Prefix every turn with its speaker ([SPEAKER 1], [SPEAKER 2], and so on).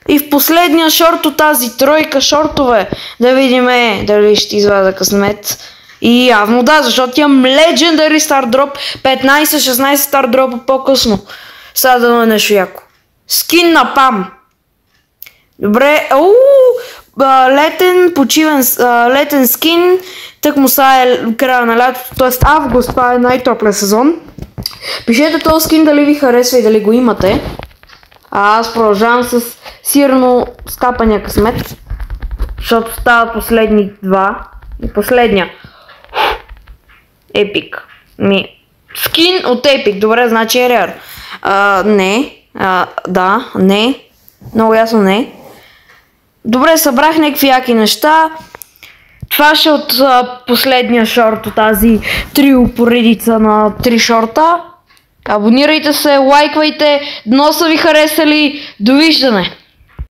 [SPEAKER 1] И в последния шорт от тази тройка шортове да видим дали ще извада късмет. И явно да, защото имам Legendary Star Drop 15-16 Star Drop по-късно. Сега да е нещо яко. Скин на Пам. Добре, летен скин. Тък му са е края на лятото, т.е. август, това е най-топлия сезон. Пишете този скин дали ви харесва и дали го имате. А аз продължавам с сирно скапания късмет, защото стават последни два. И последния. Епик. Скин от Епик, добре, значи е рар. Не. Да, не. Много ясно не. Добре, събрах някакви яки неща. Това ще от последния шорт от тази трио поредица на 3 шорта. Абонирайте се, лайквайте, дно са ви харесали. Довиждане!